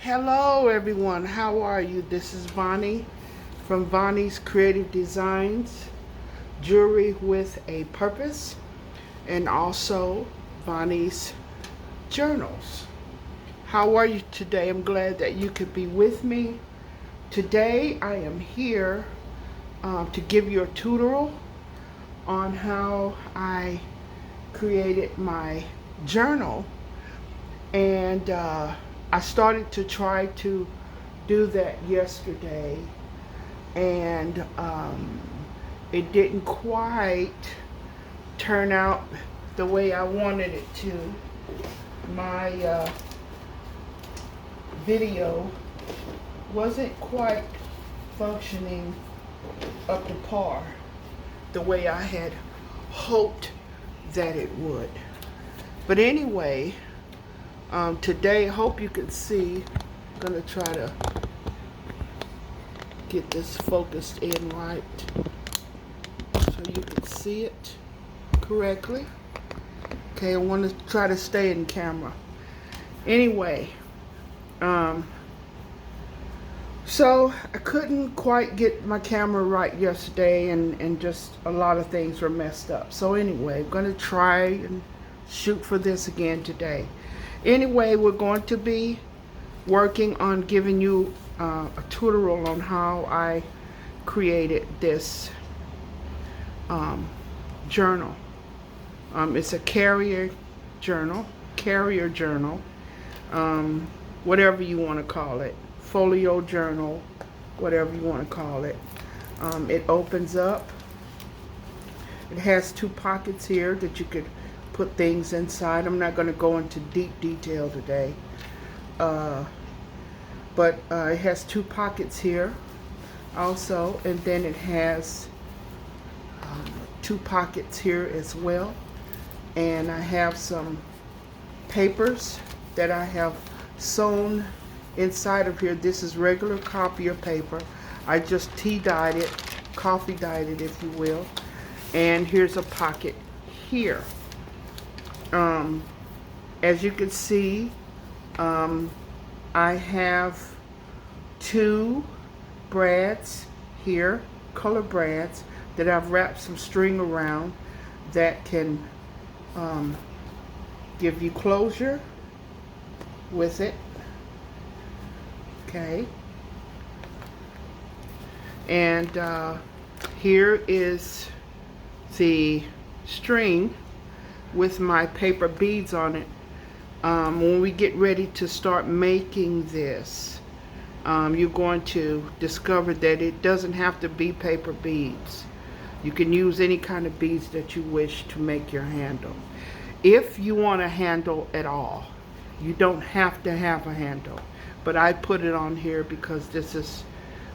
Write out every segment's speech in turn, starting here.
Hello everyone, how are you? This is Vonnie from Vonnie's Creative Designs, Jewelry with a Purpose, and also Vonnie's Journals. How are you today? I'm glad that you could be with me. Today I am here to give you a tutorial on how I created my journal, and I started to try to do that yesterday, and it didn't quite turn out the way I wanted it to. My video wasn't quite functioning up to par the way I had hoped that it would. But anyway, today, hope you can see. I'm gonna try to get this focused in right so you can see it correctly. Okay, I want to try to stay in camera. Anyway, so I couldn't quite get my camera right yesterday, and just a lot of things were messed up. So anyway, I'm gonna try and shoot for this again today. Anyway, we're going to be working on giving you a tutorial on how I created this journal. It's a carrier journal, whatever you want to call it, folio journal, whatever you want to call it. It opens up. It has two pockets here that you could put things inside. I'm not going to go into deep detail today, but it has two pockets here also, and then it has two pockets here as well. And I have some papers that I have sewn inside of here. This is regular copier paper. I just tea dyed it, coffee dyed it, if you will. And here's a pocket here. As you can see, I have two brads here, color brads, that I've wrapped some string around that can give you closure with it. Okay. And here is the string with my paper beads on it. When we get ready to start making this, you're going to discover that it doesn't have to be paper beads. You can use any kind of beads that you wish to make your handle. If you want a handle at all, you don't have to have a handle, but I put it on here because this is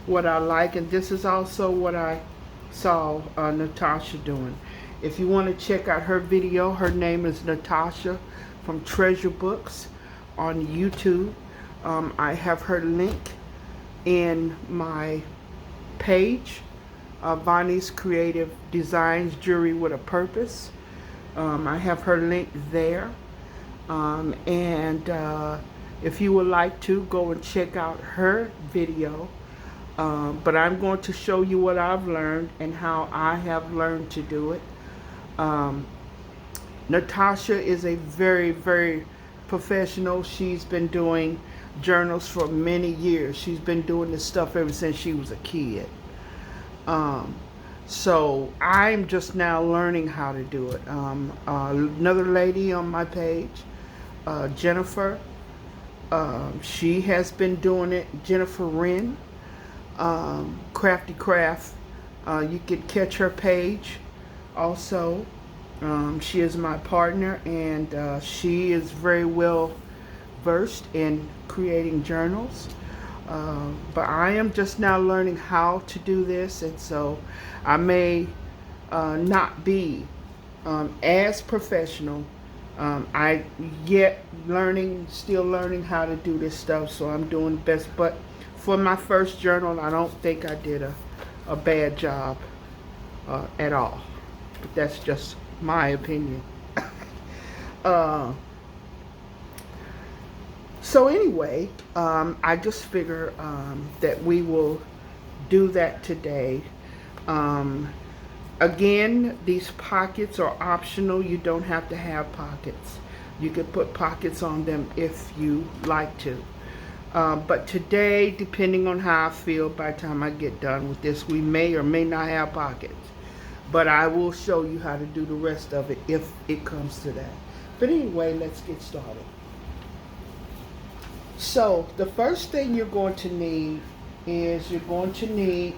what I like, and this is also what I saw Natasha doing. If you want to check out her video, her name is Natasha from Treasure Books on YouTube. I have her link in my page, Vonnie's Creative Designs, Jewelry with a Purpose. I have her link there. And if you would like to, go and check out her video. But I'm going to show you what I've learned and how I have learned to do it. Natasha is a very, very professional. She's been doing journals for many years. She's been doing this stuff ever since she was a kid. So I'm just now learning how to do it. Another lady on my page, Jennifer, she has been doing it. Jennifer Wren, Crafty Craft. You can catch her page also. She is my partner, and she is very well versed in creating journals. But I am just now learning how to do this, and so I may not be as professional. I still learning how to do this stuff, so I'm doing the best. But for my first journal, I don't think I did a bad job at all. But that's just my opinion. So anyway, I just figure that we will do that today. Um, Again, these pockets are optional. You don't have to have pockets. You can put pockets on them if you like to. But today, depending on how I feel by the time I get done with this, we may or may not have pockets. But I will show you how to do the rest of it if it comes to that. But anyway, let's get started. So the first thing you're going to need is you're going to need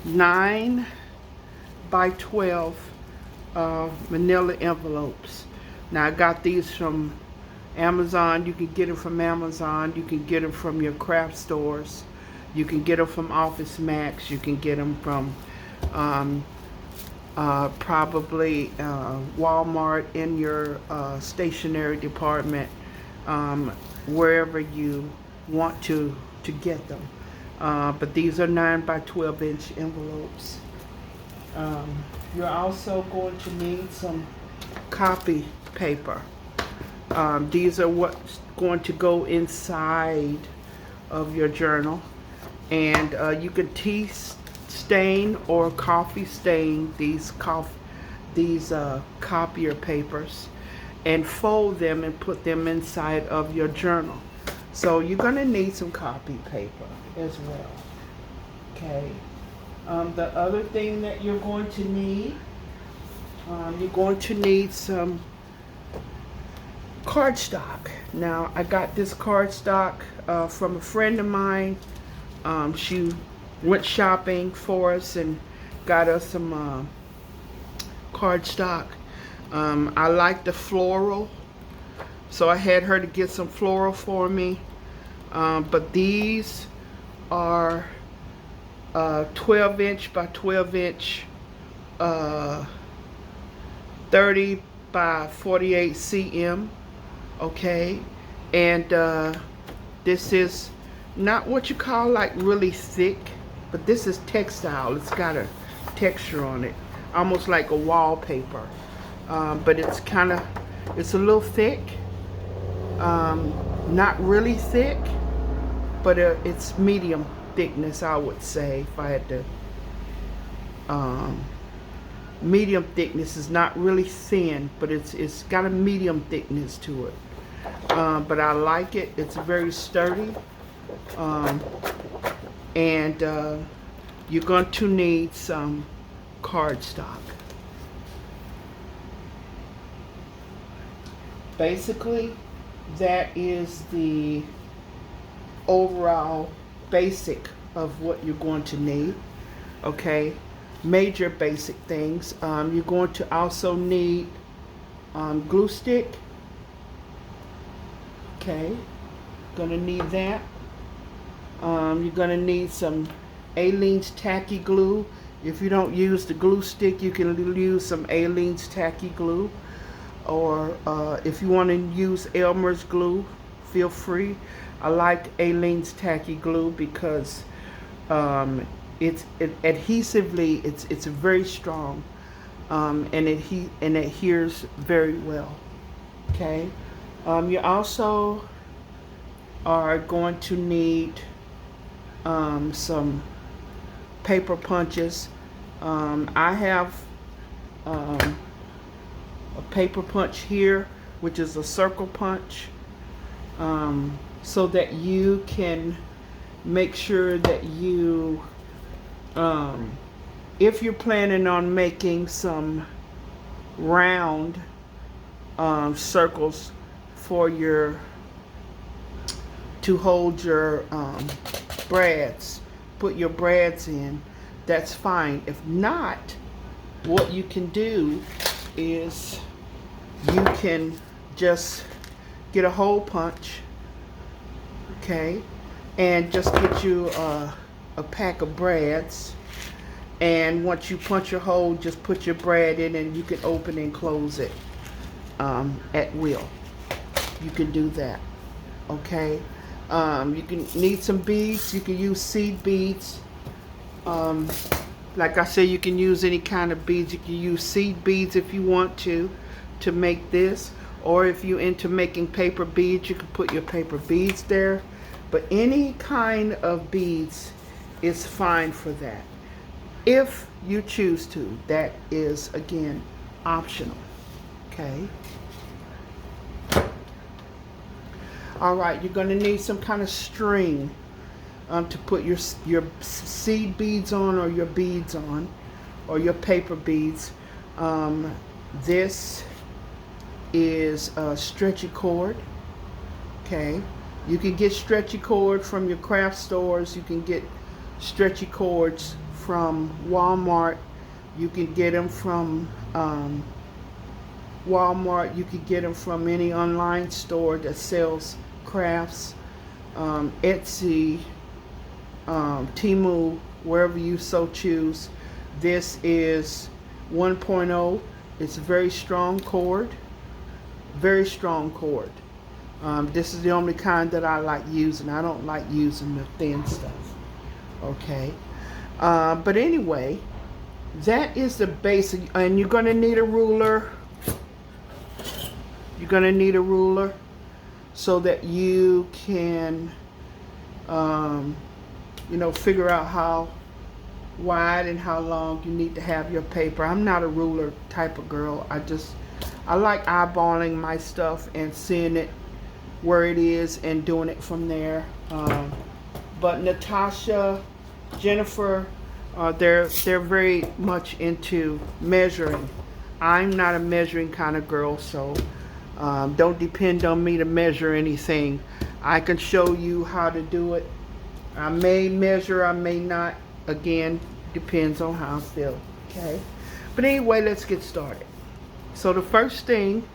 9 by 12 manila envelopes. Now I got these from Amazon. You can get them from Amazon. You can get them from your craft stores. You can get them from Office Max. You can get them from probably Walmart in your stationery department, wherever you want to get them. But these are 9 by 12 inch envelopes. You're also going to need some copy paper. These are what's going to go inside of your journal, and you can tea stain or coffee stain these copier papers and fold them and put them inside of your journal. So you're going to need some copy paper as well. Okay. The other thing that you're going to need, you're going to need some cardstock. Now, I got this cardstock from a friend of mine. She went shopping for us and got us some cardstock. I like the floral, so I had her to get some floral for me. But these are 12 inch by 12 inch 30 by 48 cm. Okay, and this is not what you call like really thick, but this is textile. It's got a texture on it, almost like a wallpaper, but it's it's a little thick, not really thick, but it's medium thickness, I would say, if I had to. Medium thickness is not really thin, but it's got a medium thickness to it. But I like it. It's very sturdy. And you're going to need some cardstock. Basically, that is the overall basic of what you're going to need. Okay, major basic things. You're going to also need glue stick. Okay, gonna need that. You're gonna need some Aleene's tacky glue. If you don't use the glue stick, you can use some Aleene's tacky glue, or if you want to use Elmer's glue, feel free. I like Aleene's tacky glue because adhesively it's very strong, and it adheres very well. Okay, you also are going to need some paper punches. I have a paper punch here, which is a circle punch, so that you can make sure that you, if you're planning on making some round circles for to hold your brads, put your brads in, that's fine. If not, what you can do is you can just get a hole punch, okay, and just get you a pack of brads, and once you punch your hole, just put your brad in and you can open and close it at will. You can do that. Okay, you can need some beads. You can use seed beads. Like I said, you can use any kind of beads. You can use seed beads if you want to make this, or if you're into making paper beads, you can put your paper beads there. But any kind of beads is fine for that, if you choose to. That is, again, optional. Okay. All right, you're going to need some kind of string to put your seed beads on, or your beads on, or your paper beads. This is a stretchy cord. Okay, you can get stretchy cord from your craft stores. You can get stretchy cords from Walmart. You can get them from Walmart. You can get them from any online store that sells crafts, Etsy, Temu, wherever you so choose. This is 1.0. It's a very strong cord. Very strong cord. This is the only kind that I like using. I don't like using the thin stuff. Okay. But anyway, that is the basic. And you're going to need a ruler. You're going to need a ruler so that you can, figure out how wide and how long you need to have your paper. I'm not a ruler type of girl. I like eyeballing my stuff and seeing it where it is and doing it from there. But Natasha, Jennifer, they're very much into measuring. I'm not a measuring kind of girl, so don't depend on me to measure anything. I can show you how to do it. I may measure, I may not. Again, depends on how I feel. Okay. But anyway, let's get started. So the first thing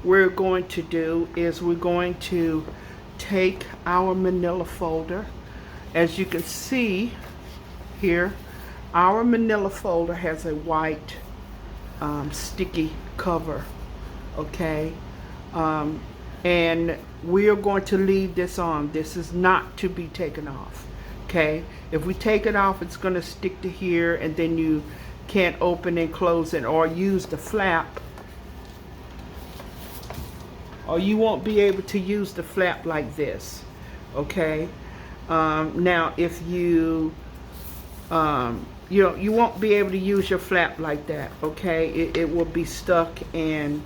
we're going to do is we're going to take our manila folder. As you can see here, our manila folder has a white sticky cover. Okay. And we are going to leave this on. This is not to be taken off. Okay. If we take it off, it's going to stick to here, and then you can't open and close it or use the flap. Or you won't be able to use the flap like this. Okay. Now, if you you won't be able to use your flap like that. Okay. It will be stuck, and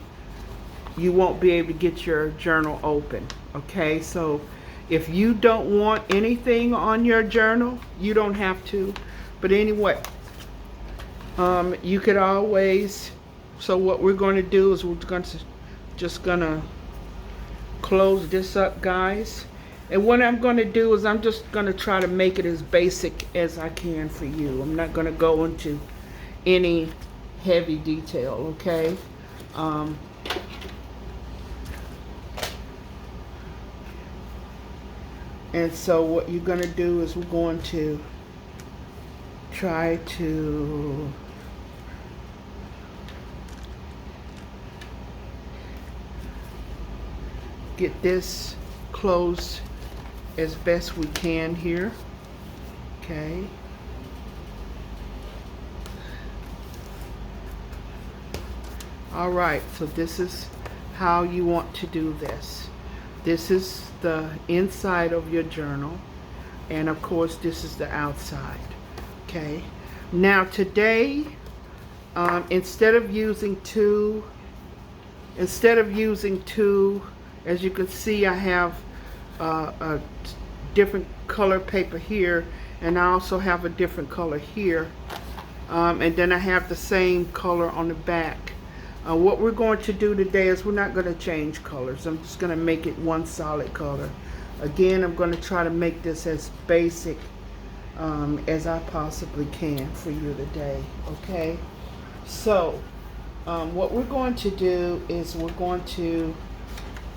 you won't be able to get your journal open. Okay. So if you don't want anything on your journal, you don't have to. But anyway, you could always. So what we're going to do is we're going to just gonna close this up, guys. And what I'm going to do is I'm just going to try to make it as basic as I can for you. I'm not going to go into any heavy detail. Okay. And so what you're going to do is we're going to try to get this closed as best we can here. Okay. All right, so this is how you want to do this. This is the inside of your journal, and of course this is the outside. Okay. Now today, instead of using two, as you can see, I have a different color paper here, and I also have a different color here, and then I have the same color on the back. What we're going to do today is we're not going to change colors. I'm just going to make it one solid color. Again, I'm going to try to make this as basic as I possibly can for you today. Okay, so what we're going to do is we're going to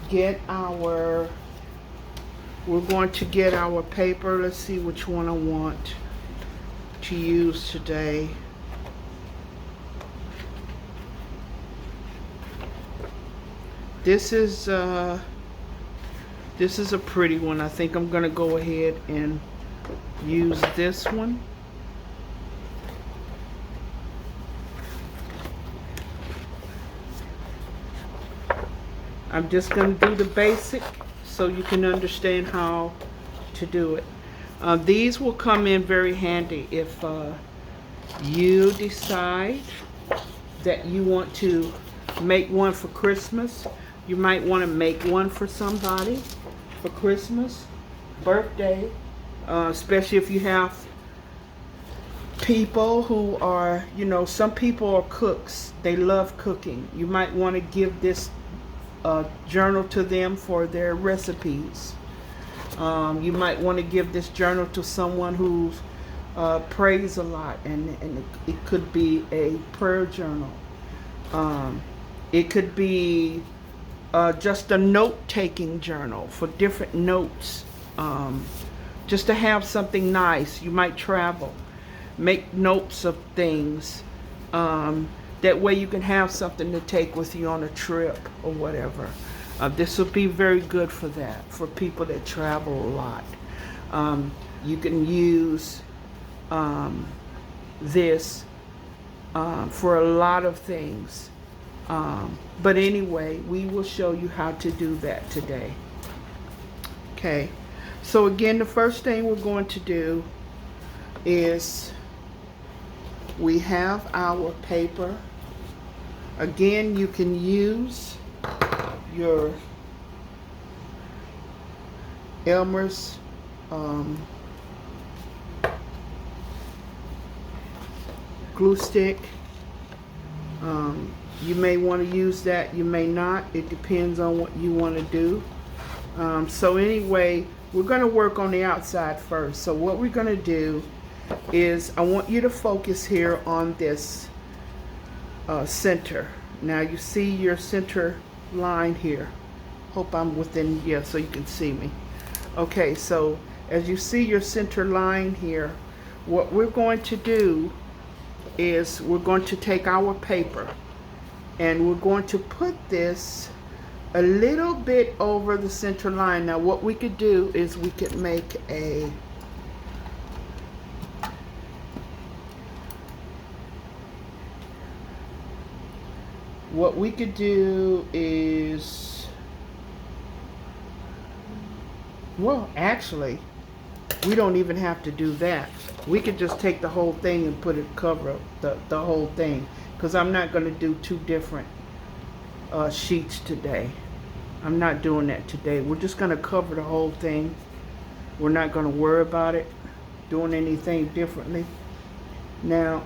get our paper. Let's see which one I want to use today. This is a pretty one. I think I'm gonna go ahead and use this one. I'm just going to do the basic so you can understand how to do it. These will come in very handy if you decide that you want to make one for Christmas. You might want to make one for somebody for Christmas, birthday, especially if you have people who are, you know, some people are cooks. They love cooking. You might want to give this journal to them for their recipes. You might want to give this journal to someone who prays a lot, and it could be a prayer journal. It could be just a note-taking journal for different notes, just to have something nice. You might travel, make notes of things. That way you can have something to take with you on a trip or whatever. This will be very good for that, for people that travel a lot. You can use this for a lot of things. But anyway, we will show you how to do that today. Okay, so again, the first thing we're going to do is we have our paper. Again, you can use your Elmer's glue stick. You may want to use that, you may not. It depends on what you want to do. So anyway, we're going to work on the outside first. So what we're going to do is, I want you to focus here on this center. Now you see your center line here. Hope I'm within, yeah, so you can see me. Okay, so as you see your center line here, what we're going to do is we're going to take our paper and we're going to put this a little bit over the center line. Now what we could do is we could make a what we could do is, well, actually, we don't even have to do that. We could just take the whole thing and put it, cover the whole thing, because I'm not going to do two different sheets today. I'm not doing that today. We're just going to cover the whole thing. We're not going to worry about it doing anything differently. Now,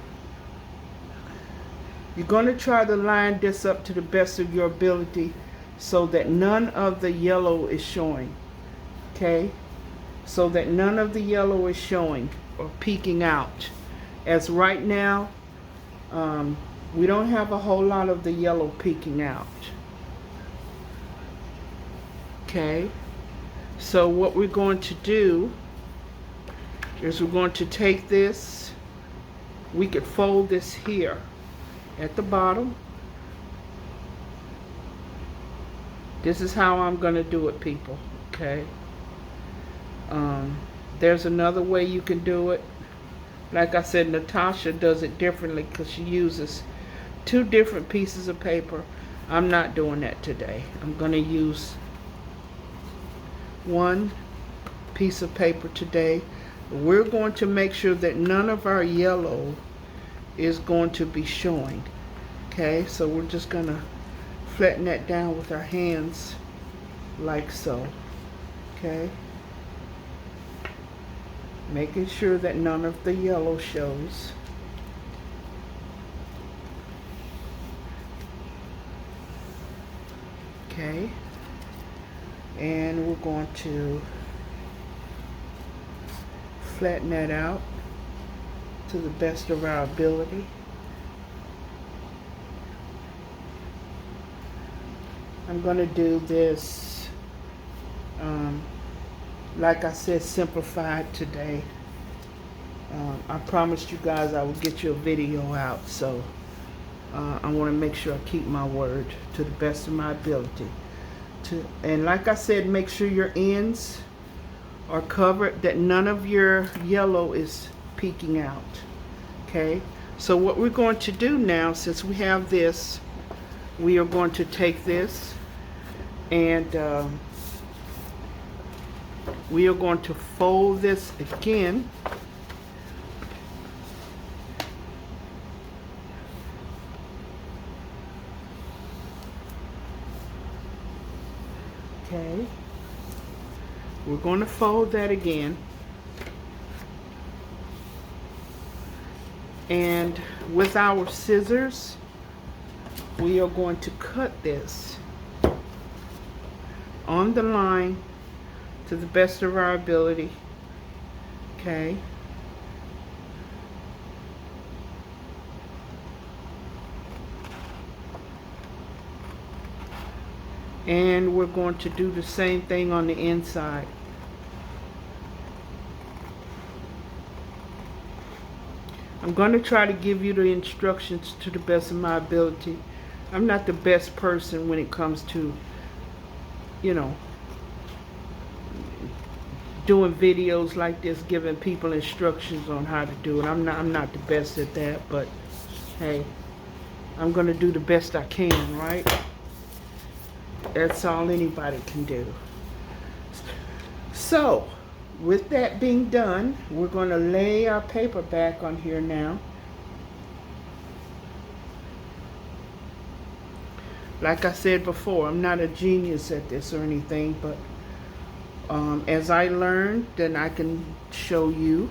you're going to try to line this up to the best of your ability so that none of the yellow is showing. Okay? So that none of the yellow is showing or peeking out. As right now, we don't have a whole lot of the yellow peeking out. Okay? So what we're going to do is we're going to take this. We could fold this here at the bottom. This is how I'm going to do it, people. Okay? There's another way you can do it. Like I said, Natasha does it differently because she uses two different pieces of paper. I'm not doing that today. I'm going to use one piece of paper today. We're going to make sure that none of our yellow is going to be showing. Okay, so we're just going to flatten that down with our hands like so. Okay, making sure that none of the yellow shows. Okay, and we're going to flatten that out to the best of our ability. I'm going to do this, like I said, simplified today. I promised you guys I would get you a video out, so I want to make sure I keep my word to the best of my ability. And like I said, make sure your ends are covered, that none of your yellow is peeking out. Okay, so what we're going to do now, since we have this, we are going to take this And we are going to fold this again. Okay, we're going to fold that again, and with our scissors we are going to cut this on the line to the best of our ability. Okay, and we're going to do the same thing on the inside. I'm going to try to give you the instructions to the best of my ability. I'm not the best person when it comes to, you know, doing videos like this, giving people instructions on how to do it. I'm not the best at that, but hey, I'm going to do the best I can, right? That's all anybody can do. So, with that being done, we're going to lay our paper back on here now. Like I said before, I'm not a genius at this or anything, but as I learn, then I can show you,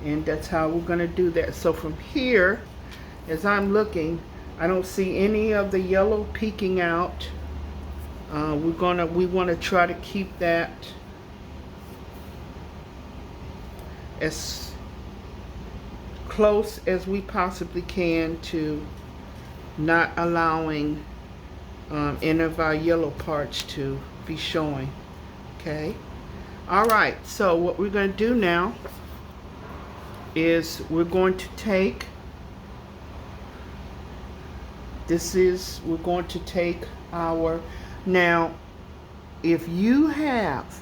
and that's how we're going to do that. So from here, as I'm looking, I don't see any of the yellow peeking out. We want to try to keep that as close as we possibly can to not allowing any of our yellow parts to be showing. Okay, all right, so what we're going to do now is we're going to take we're going to take our, now if you have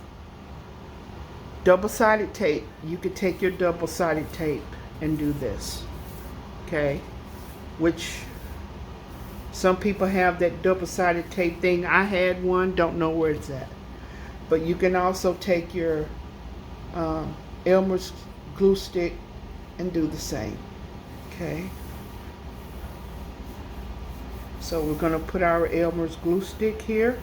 double-sided tape, you could take your double-sided tape and do this, okay, which some people have that double-sided tape thing. I had one, don't know where it's at. But you can also take your Elmer's glue stick and do the same, okay. So we're going to put our Elmer's glue stick here.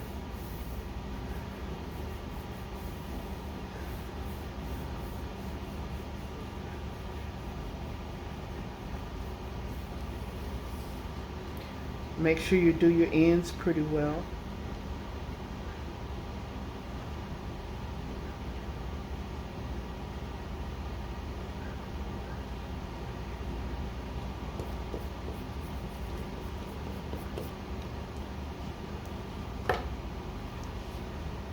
Make sure you do your ends pretty well.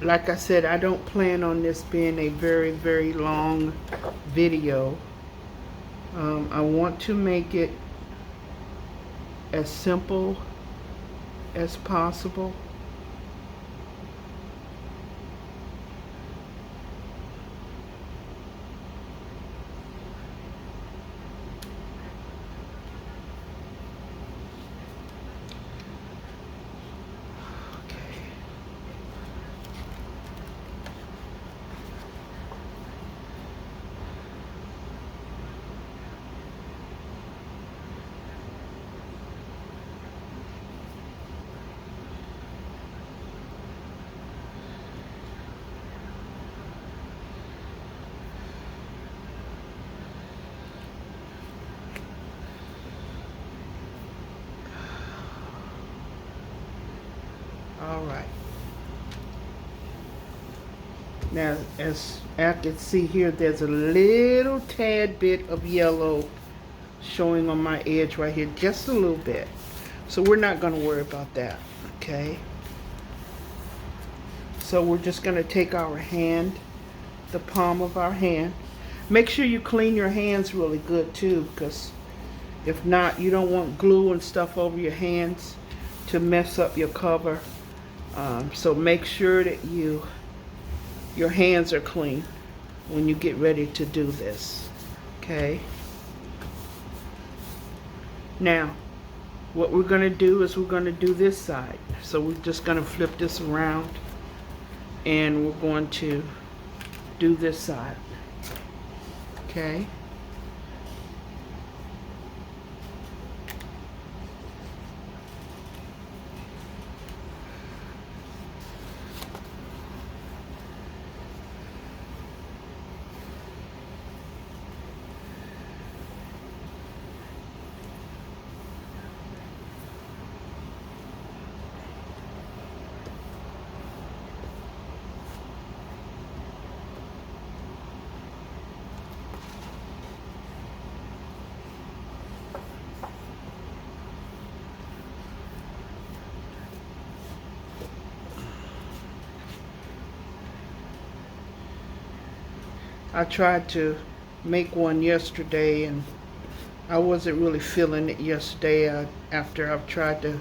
Like I said, I don't plan on this being a very, very long video. I want to make it as simple as possible. All right. Now, as I can see here, there's a little tad bit of yellow showing on my edge right here, just a little bit. So we're not going to worry about that, okay? So we're just going to take our hand, the palm of our hand. Make sure you clean your hands really good too, because if not, you don't want glue and stuff over your hands to mess up your cover. So make sure that your hands are clean when you get ready to do this, okay? Now, what we're going to do is we're going to do this side. So we're just going to flip this around and we're going to do this side. Okay. I tried to make one yesterday and I wasn't really feeling it yesterday after I've tried to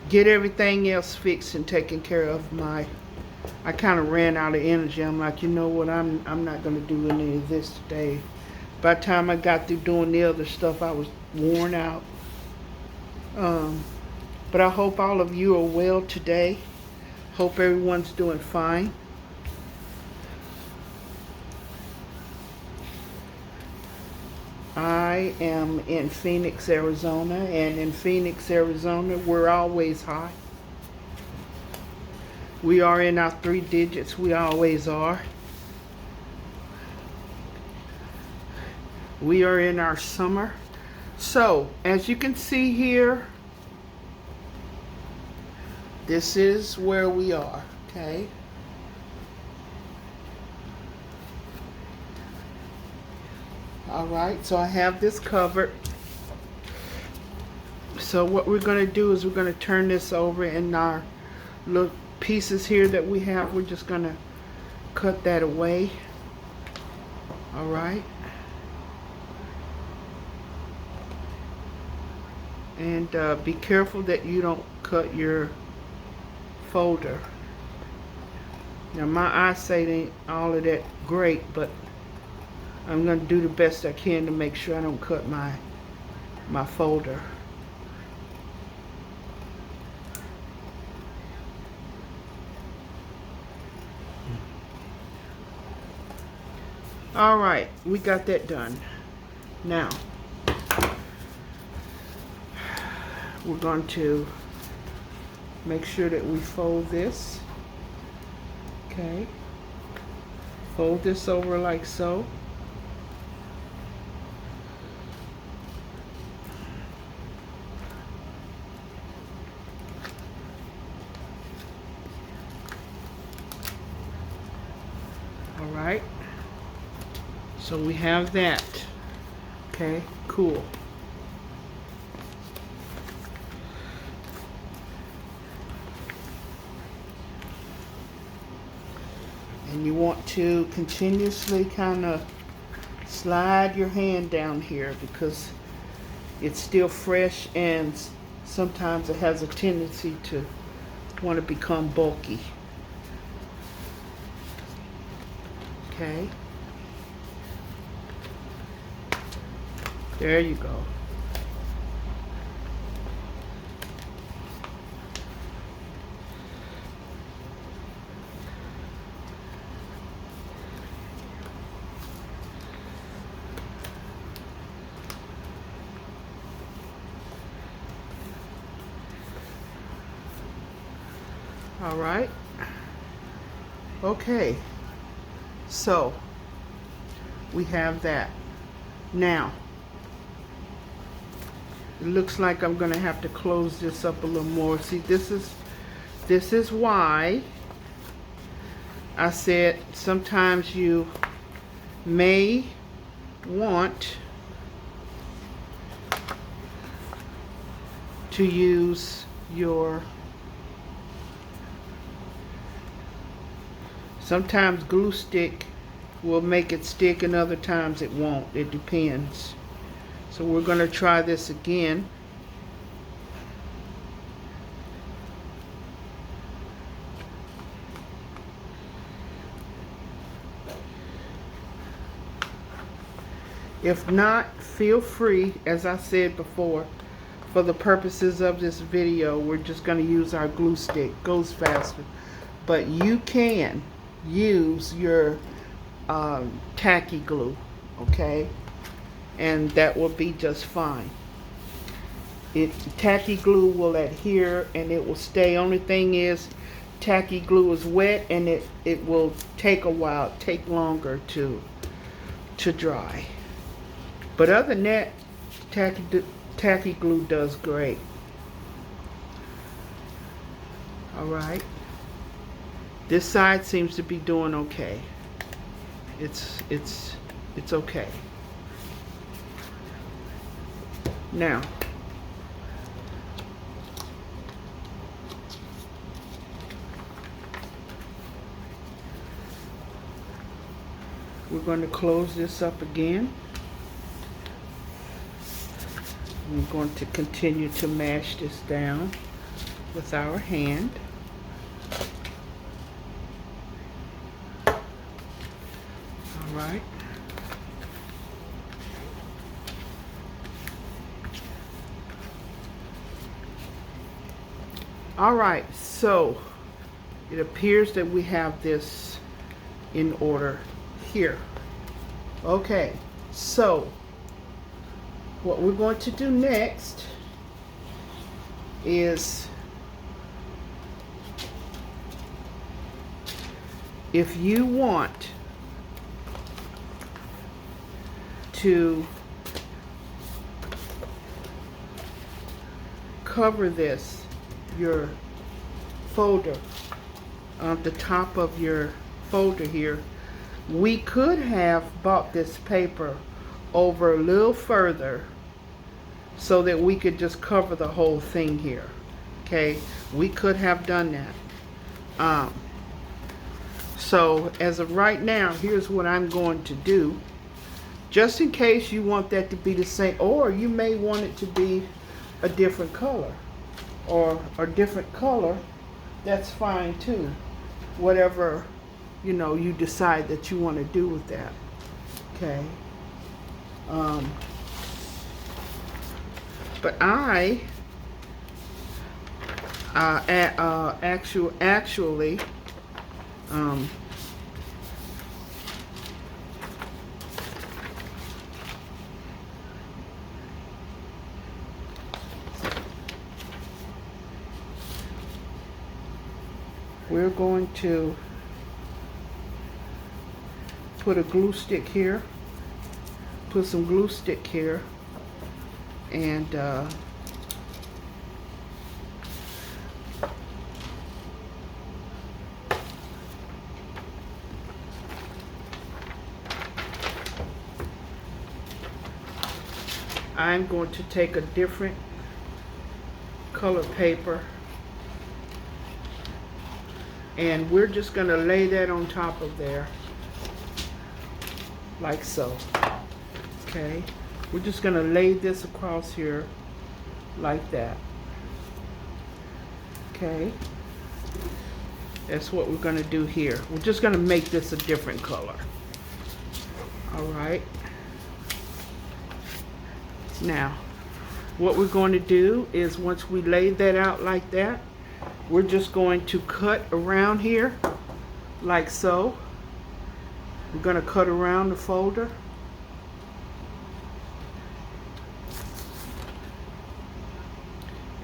get everything else fixed and taken care of. I kind of ran out of energy. I'm like, you know what, I'm not going to do any of this today. By the time I got through doing the other stuff, I was worn out. But I hope all of you are well today. Hope everyone's doing fine. I am in Phoenix, Arizona, and in Phoenix, Arizona, we're always high. We are in our 3 digits. We always are. We are in our summer. So, as you can see here, this is where we are, okay? All right, so I have this covered. So what we're going to do is we're going to turn this over in our little pieces here that we have. We're just going to cut that away. All right. And be careful that you don't cut your folder. Now my eyesight ain't all of that great, but I'm going to do the best I can to make sure I don't cut my folder. All right, we got that done. Now, we're going to make sure that we fold this. Okay. Fold this over like so. All right. So we have that. Okay, cool. And you want to continuously kind of slide your hand down here because it's still fresh and sometimes it has a tendency to want to become bulky. Okay. There you go. All right. Okay. So we have that. Now, it looks like I'm going to have to close this up a little more. See, this is why I said sometimes you may want to use your, sometimes glue stick will make it stick and other times it won't. It depends. So we're going to try this again. If not, feel free, as I said before, for the purposes of this video, we're just going to use our glue stick. Goes faster. But you can use your tacky glue, okay? And that will be just fine. Tacky glue will adhere and it will stay. Only thing is, tacky glue is wet and it will take a while, take longer to dry. But other than that, tacky glue does great. All right. This side seems to be doing okay. It's okay. Now, we're going to close this up again. We're going to continue to mash this down with our hand. All right. All right, so it appears that we have this in order here. Okay, so what we're going to do next is, if you want to cover this, your folder, on the top of your folder here, we could have bought this paper over a little further so that we could just cover the whole thing here. Okay, we could have done that. So as of right now, here's what I'm going to do, just in case you want that to be the same, or you may want it to be a different color, or a different color. That's fine too, whatever you decide that you want to do with that. Okay. But I actually we're going to put a glue stick here, put some glue stick here, and I'm going to take a different color paper, and we're just going to lay that on top of there like so. Okay, we're just going to lay this across here like that. Okay, that's what we're going to do here. We're just going to make this a different color. All right, now what we're going to do is, once we lay that out like that, we're just going to cut around here like so. We're going to cut around the folder.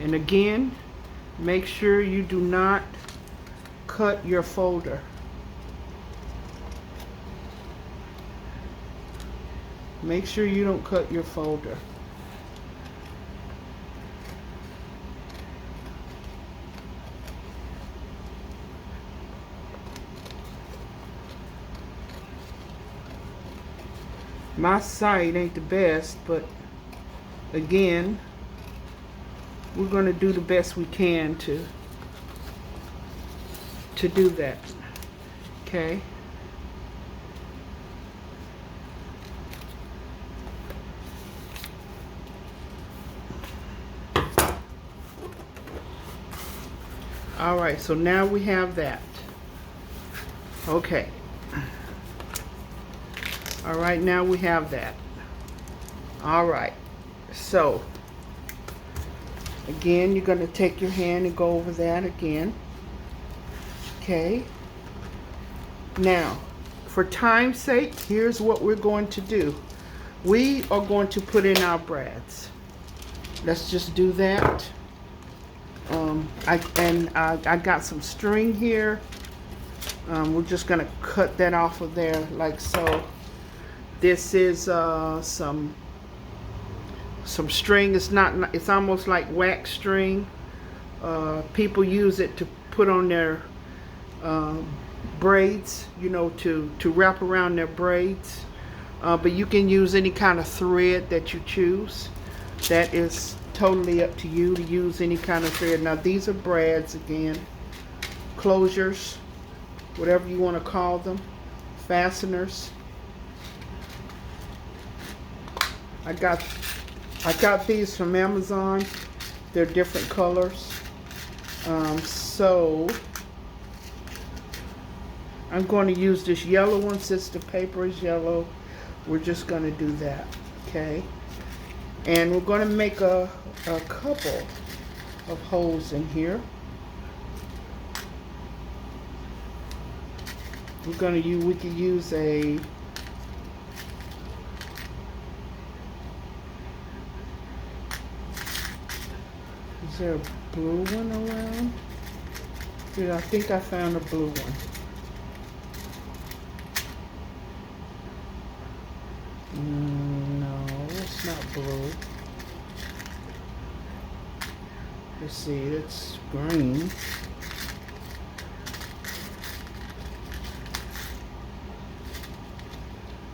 And again, make sure you do not cut your folder. Make sure you don't cut your folder. My sight ain't the best, but again, we're going to do the best we can to do that. Okay? All right, so now we have that. Okay. All right, now we have that. All right, so Again, you're going to take your hand and go over that again. Okay. Now, for time's sake, here's what we're going to do. We are going to put in our brads. Let's just do that. I got some string here. We're just going to cut that off of there like so. This is some string. It's almost like wax string. People use it to put on their braids, you know, to wrap around their braids. But you can use any kind of thread that you choose. That is totally up to you to use any kind of thread. Now these are brads again, closures, whatever you want to call them, fasteners. I got these from Amazon. They're different colors. So I'm going to use this yellow one since the paper is yellow. We're just going to do that, okay? And we're going to make a couple of holes in here. We could use a Is there a blue one around? Yeah, I think I found a blue one. No, it's not blue. Let's see, it's green.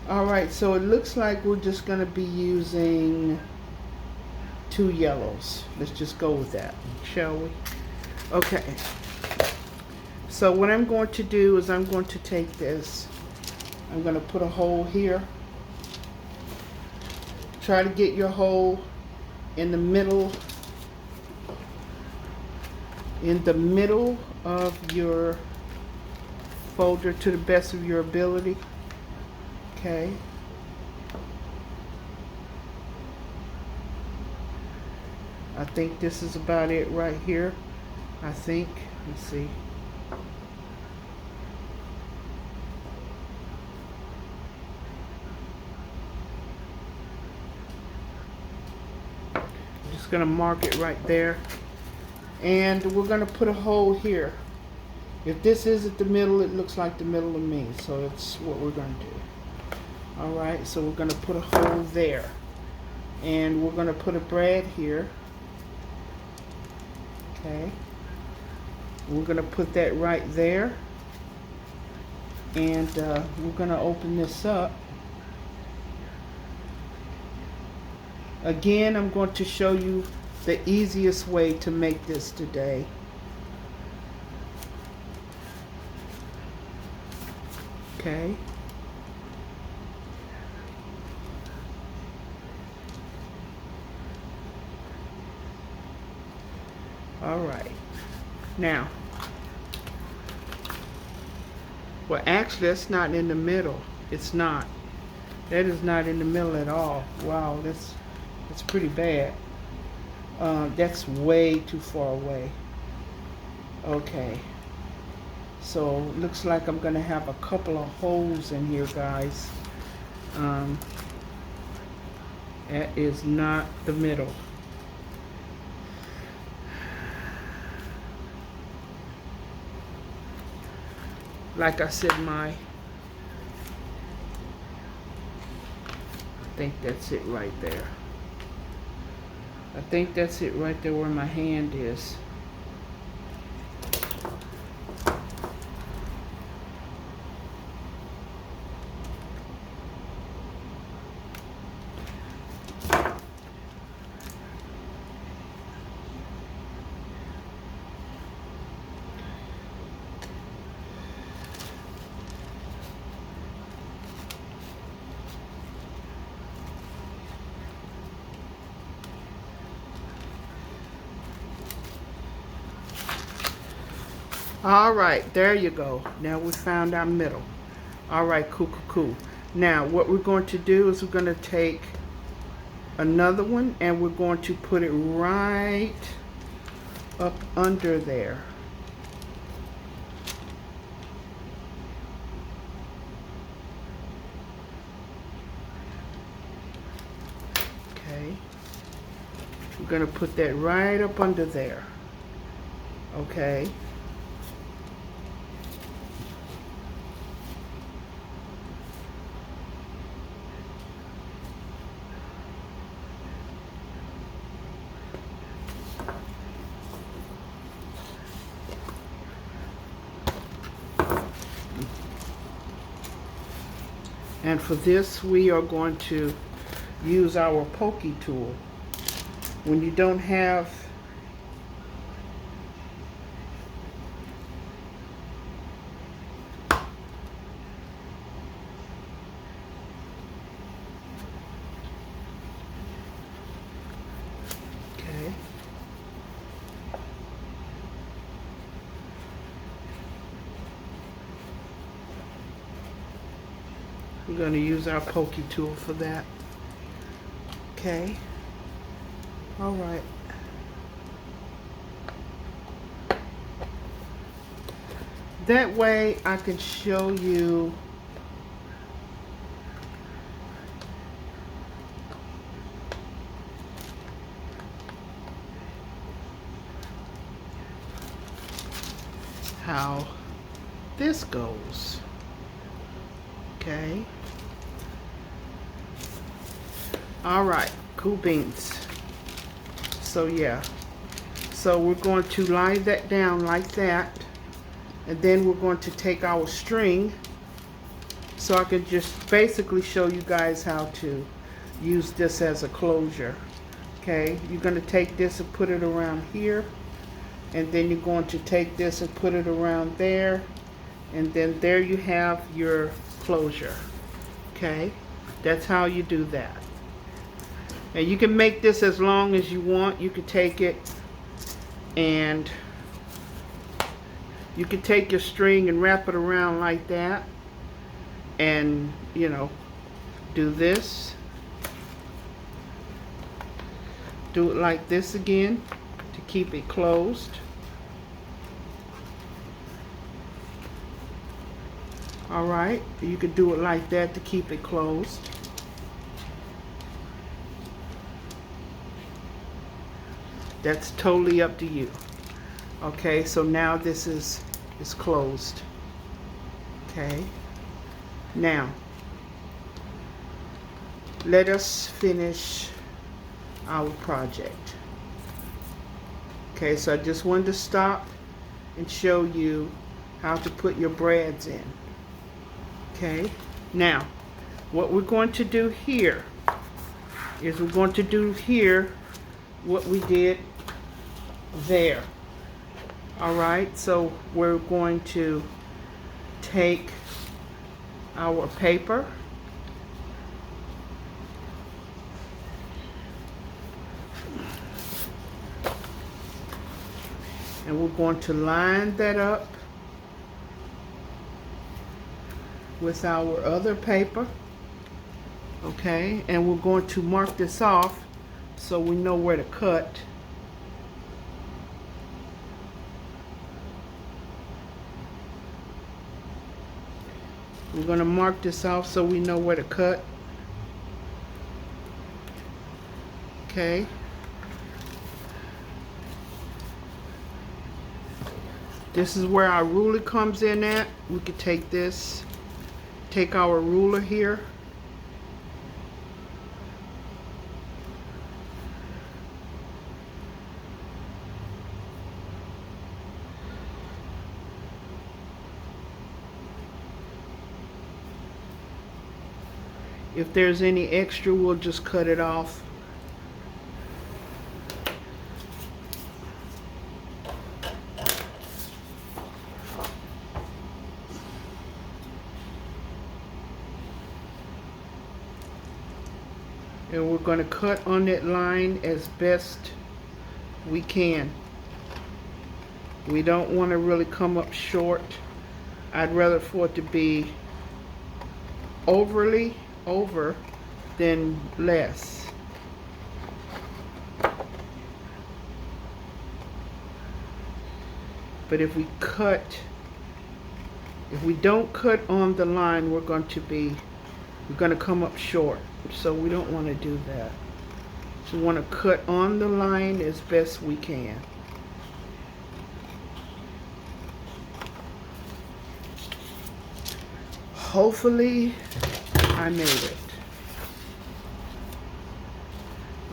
Alright, so it looks like we're just going to be using 2 yellows. Let's just go with that, shall we? Okay. So what I'm going to do is I'm going to take this. I'm going to put a hole here. Try to get your hole in the middle of your folder to the best of your ability. Okay. I think this is about it right here. I think. Let's see. I'm just going to mark it right there. And we're going to put a hole here. If this isn't the middle, it looks like the middle of me. So that's what we're going to do. Alright, so we're going to put a hole there. And we're going to put a brad here. Okay. We're going to put that right there. And we're going to open this up. Again, I'm going to show you the easiest way to make this today. Okay. All right. Now, well, actually, that's not in the middle. It's not. That is not in the middle at all. Wow, that's pretty bad. That's way too far away. Okay. So looks like I'm gonna have a couple of holes in here, guys. That is not the middle. Like I said, I think that's it right there. I think that's it right there where my hand is. All right, there you go. Now we found our middle. All right, cool. Now what we're going to do is we're going to take another one and we're going to put it right up under there. Okay. We're going to put that right up under there. Okay. And for this, we are going to use our pokey tool. When you don't have okay. We're going to use our pokey tool for that. Okay. All right. That way I can show you how this goes. Okay. All right, cool beans. So yeah, so we're going to lie that down like that, and then we're going to take our string, so I can just basically show you guys how to use this as a closure. Okay, you're going to take this and put it around here, and then you're going to take this and put it around there, and then there you have your closure. Okay, that's how you do that. And you can make this as long as you want. You can take it and you can take your string and wrap it around like that, and you know, do this, do it like this again to keep it closed. All right, you could do it like that to keep it closed. That's totally up to you. Okay, so now this is closed. Okay, now let us finish our project. Okay, so I just wanted to stop and show you how to put your brads in. Okay, now what we're going to do here is we're going to do here what we did there. All right, so we're going to take our paper and we're going to line that up with our other paper. Okay, and we're going to mark this off so we know where to cut. We're going to mark this off so we know where to cut. Okay. This is where our ruler comes in at. We could take this, take our ruler here. If there's any extra, we'll just cut it off. And we're going to cut on that line as best we can. We don't want to really come up short. I'd rather for it to be overly over than less. But if we don't cut on the line, we're going to come up short. So we don't want to do that. So we want to cut on the line as best we can. Hopefully I made it.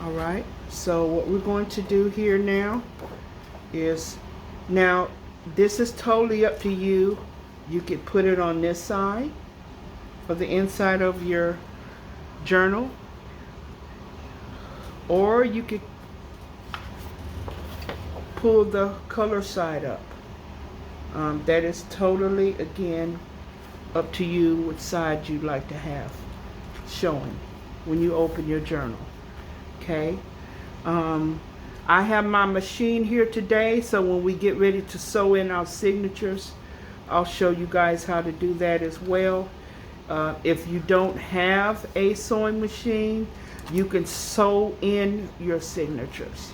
Alright, so what we're going to do here now is, now this is totally up to you. You could put it on this side for the inside of your journal, or you could pull the color side up. That is totally, again, up to you what side you'd like to have showing when you open your journal. Okay, I have my machine here today, so when we get ready to sew in our signatures, I'll show you guys how to do that as well. If you don't have a sewing machine, you can sew in your signatures.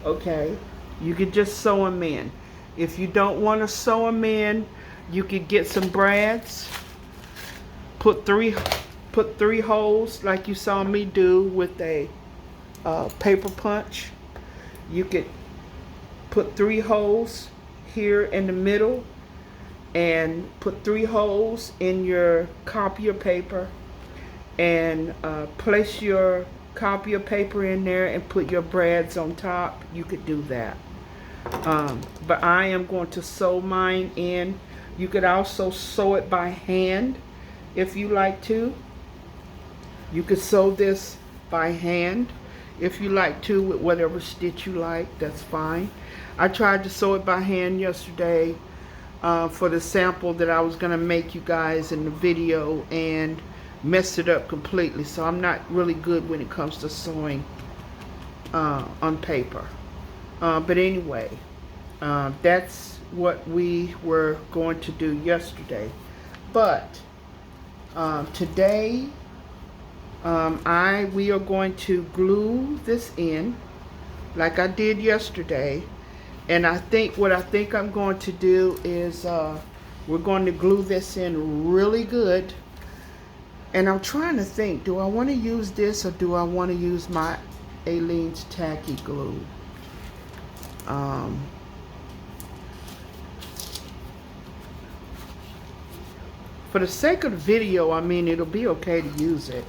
Okay, you could just sew them in. If you don't want to sew them in, you could get some brads, put three holes like you saw me do with a paper punch. You could put 3 holes here in the middle and put 3 holes in your copier paper, and place your copier paper in there and put your brads on top. You could do that. But I am going to sew mine in. You could also sew it by hand if you like to. You could sew this by hand if you like to, with whatever stitch you like. That's fine. I tried to sew it by hand yesterday for the sample that I was going to make you guys in the video, and messed it up completely. So I'm not really good when it comes to sewing on paper. But anyway, that's what we were going to do yesterday. But today we are going to glue this in like I did yesterday. And what I think I'm going to do is we're going to glue this in really good. And I'm trying to think, do I want to use this or do I want to use my Aleene's Tacky Glue? For the sake of the video, I mean, it'll be okay to use it.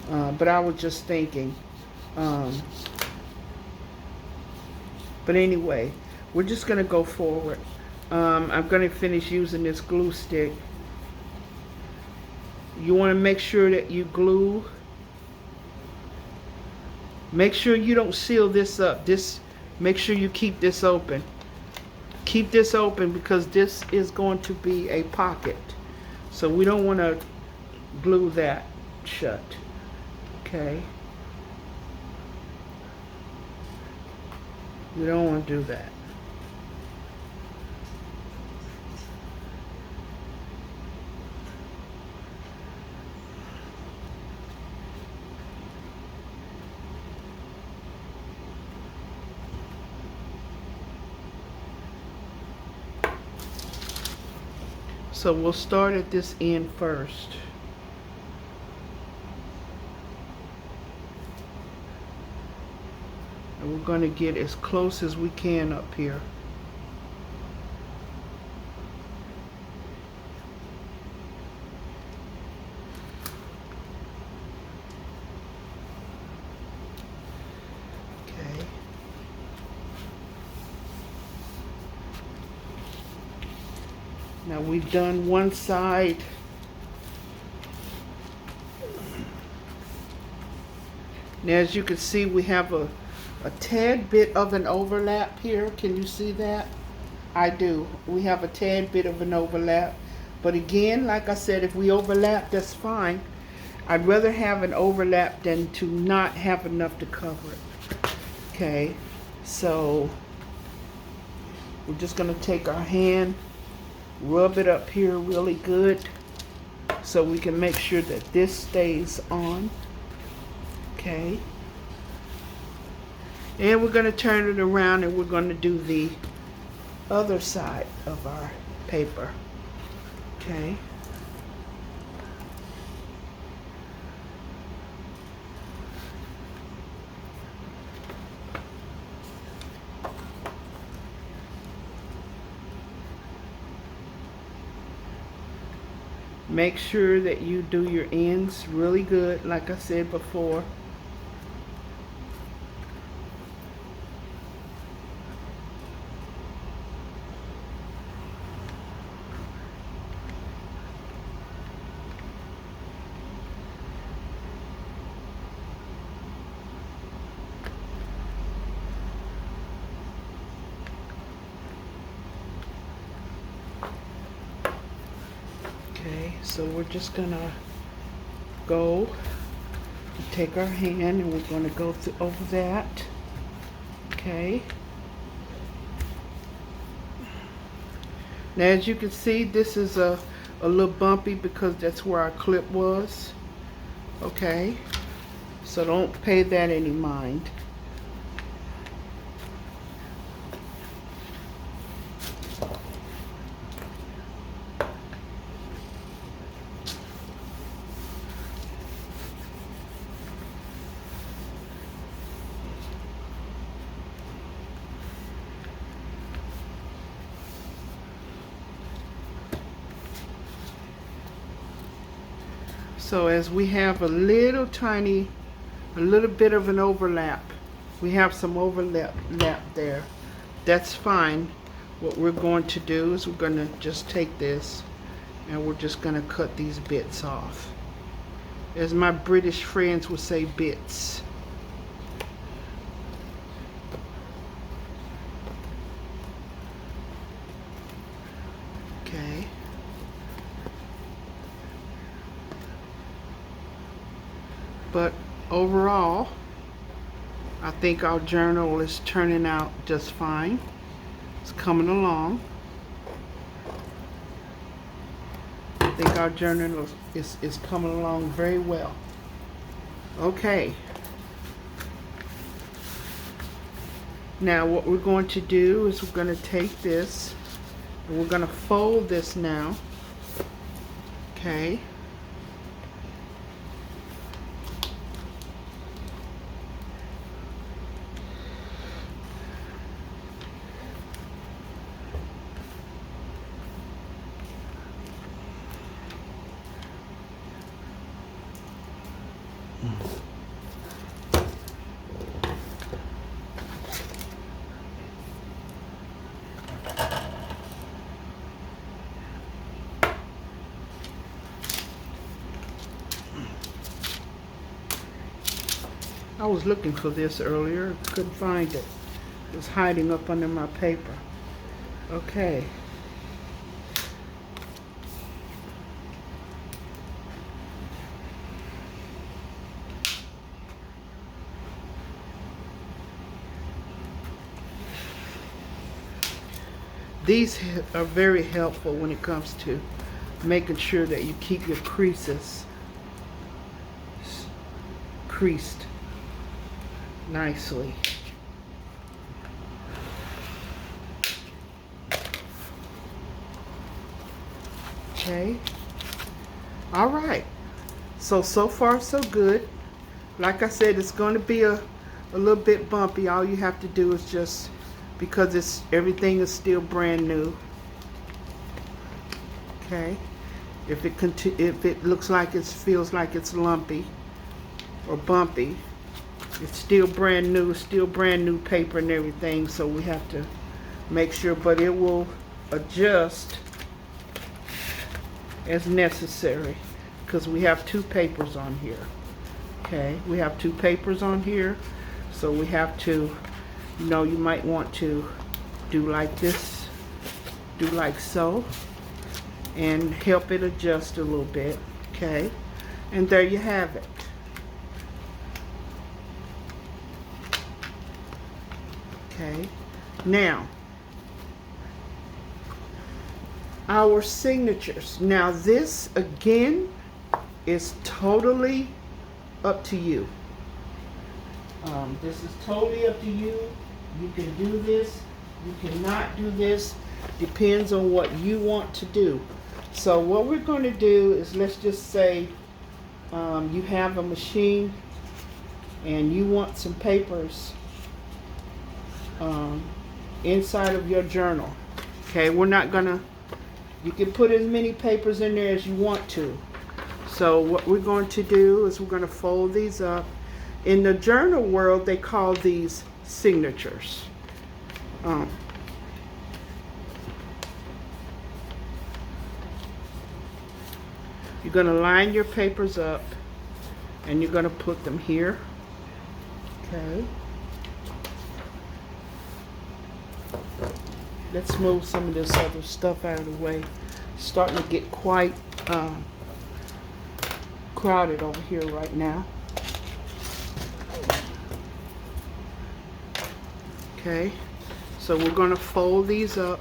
But I was just thinking. But anyway, we're just going to go forward. I'm going to finish using this glue stick. You want to make sure that you glue. Make sure you don't seal this up. Make sure you keep this open. Keep this open because this is going to be a pocket. So we don't want to glue that shut. Okay. We don't want to do that. So we'll start at this end first. And we're going to get as close as we can up here. Okay. Now we've done one side. Now as you can see, we have a tad bit of an overlap here. Can you see that? I do. We have a tad bit of an overlap. But again, like I said, if we overlap, that's fine. I'd rather have an overlap than to not have enough to cover it. Okay, so we're just going to take our hand, rub it up here really good so we can make sure that this stays on. Okay. And we're going to turn it around and we're going to do the other side of our paper. Okay. Make sure that you do your ends really good, like I said before. Okay, so we're just gonna go take our hand and we're gonna go over that. Okay. Now as you can see, this is a little bumpy because that's where our clip was. Okay, so don't pay that any mind. So as we have a little bit of an overlap, we have some overlap there. That's fine. What we're going to do is we're going to just take this and we're just going to cut these bits off. As my British friends would say, bits. Okay. But overall, I think our journal is turning out just fine. It's coming along. I think our journal is coming along very well. Okay. Now what we're going to do is we're going to take this and we're going to fold this now. Okay. I was looking for this earlier, couldn't find it. It was hiding up under my paper. Okay. These are very helpful when it comes to making sure that you keep your creases creased nicely. Okay. All right. So far so good. Like I said, it's going to be a little bit bumpy. All you have to do is just, because everything is still brand new. Okay. If it looks like it feels like it's lumpy or bumpy, it's still brand new paper and everything, so we have to make sure, but it will adjust as necessary because we have two papers on here. Okay, we have two papers on here, so we have to, you might want to do like this, do like so, and help it adjust a little bit. Okay, and there you have it. Okay, now our signatures. Now this again is totally up to you. This is totally up to you. You can do this You cannot do this. Depends on what you want to do. So what we're going to do is, let's just say you have a machine and you want some papers inside of your journal. Okay, we're not gonna, you can put as many papers in there as you want to. So what we're going to do is we're going to fold these up. In the journal world, they call these signatures. You're going to line your papers up and you're going to put them here. Okay. Let's move some of this other stuff out of the way. It's starting to get quite crowded over here right now. Okay, so we're going to fold these up.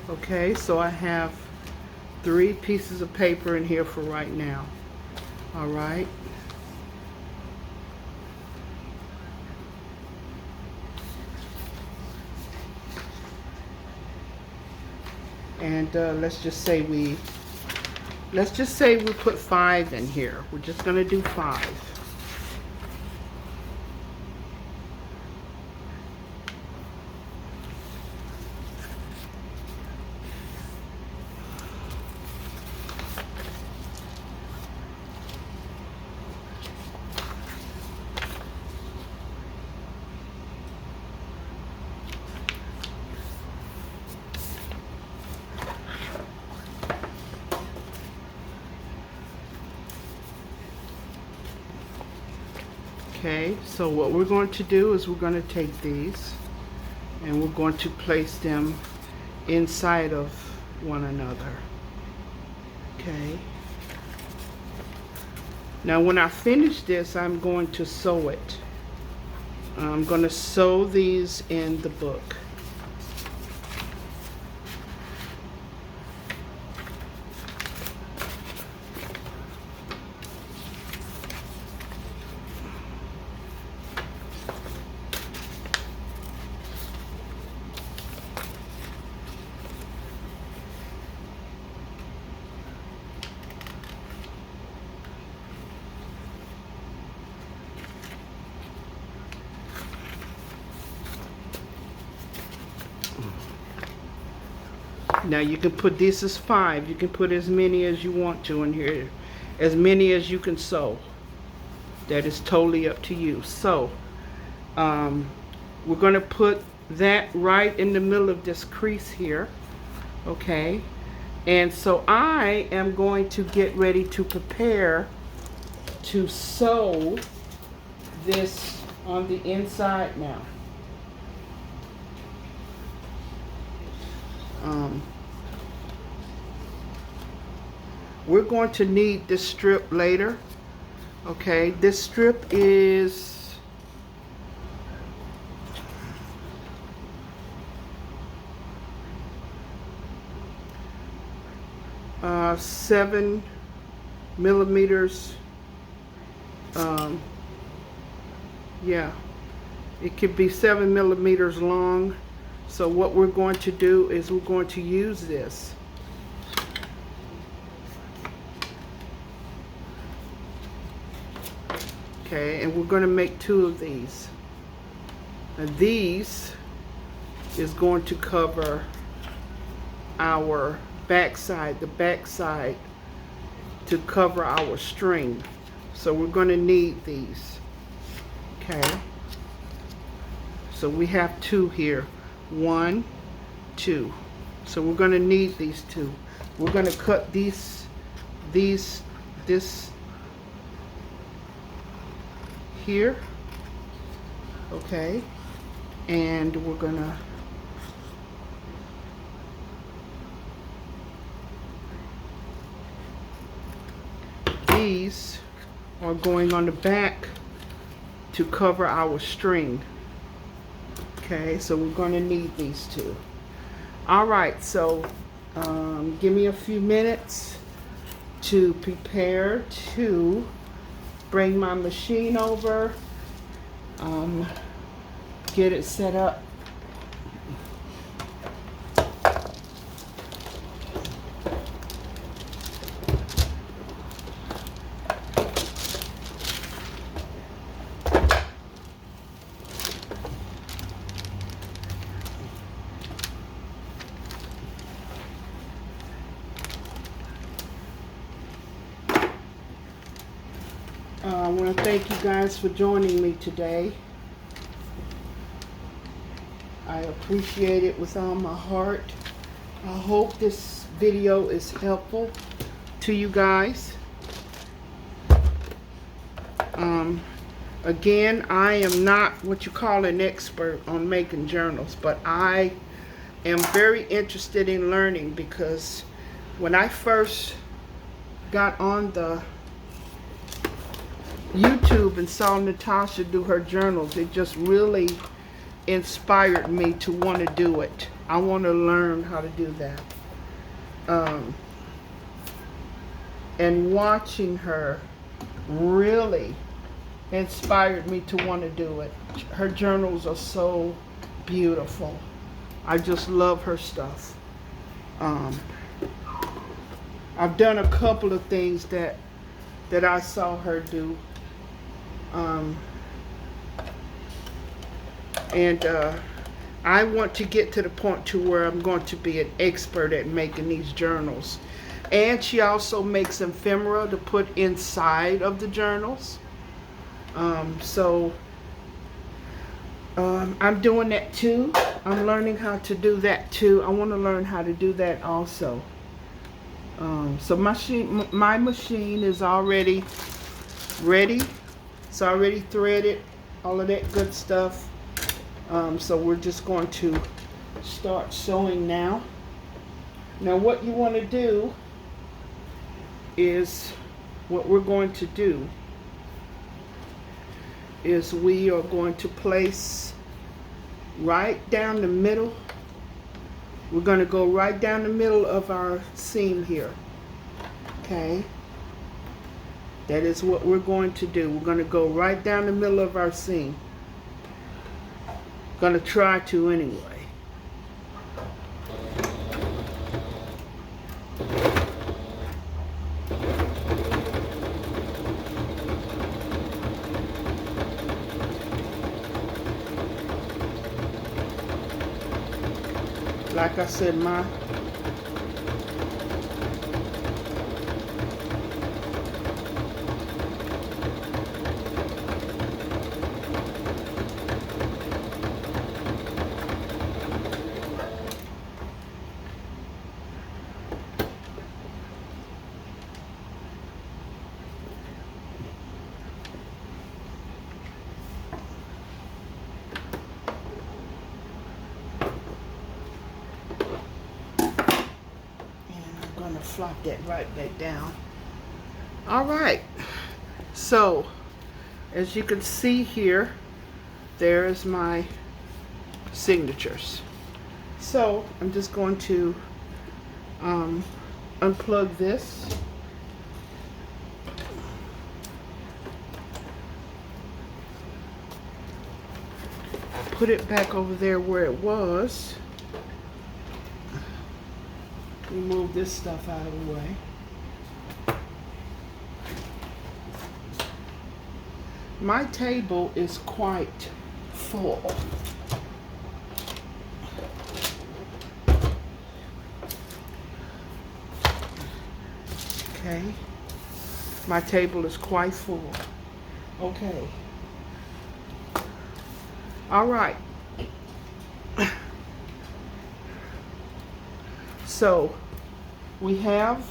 Okay, so I have 3 pieces of paper in here for right now. All right. And let's just say we put 5 in here. We're just going to do 5. Okay, so what we're going to do is we're going to take these and we're going to place them inside of one another. Okay. Now when I finish this, I'm going to sew it. I'm going to sew these in the book. Now you can put this as 5. You can put as many as you want to in here. As many as you can sew. That is totally up to you. So, we're going to put that right in the middle of this crease here. Okay. And so I am going to get ready to prepare to sew this on the inside now. We're going to need this strip later. Okay, this strip is 7 millimeters. Yeah, it could be 7 millimeters long. So what we're going to do is we're going to use this. Okay, and we're going to make 2 of these. And these is going to cover our backside, the backside to cover our string. So we're going to need these. Okay. So we have 2 here. 1, 2. So we're going to need these 2. We're going to cut this here. Okay. and we're gonna these are going on the back to cover our string. Okay, so we're going to need these two. All right, so give me a few minutes to prepare to bring my machine over, get it set up. I want to thank you guys for joining me today. I appreciate it with all my heart. I hope this video is helpful to you guys. Again, I am not what you call an expert on making journals, but I am very interested in learning, because when I first got on the YouTube and saw Natasha do her journals, it just really inspired me to want to do it. I want to learn how to do that. And watching her really inspired me to want to do it. Her journals are so beautiful. I just love her stuff. I've done a couple of things that I saw her do. I want to get to the point to where I'm going to be an expert at making these journals. And she also makes ephemera to put inside of the journals. I'm doing that too. I'm learning how to do that too. I want to learn how to do that also. So my machine is already ready. It's already threaded, all of that good stuff. So we're just going to start sewing now. Now what you want to do is, what we're going to do is we are going to place right down the middle. We're going to go right down the middle of our seam here. Okay. That is what we're going to do. We're going to go right down the middle of our seam. Going to try to anyway. Like I said, flop that right back down. All right, so as you can see here, there's my signatures. So I'm just going to unplug this. Put it back over there where it was. Remove this stuff out of the way. My table is quite full. Okay. My table is quite full. Okay. All right. So we have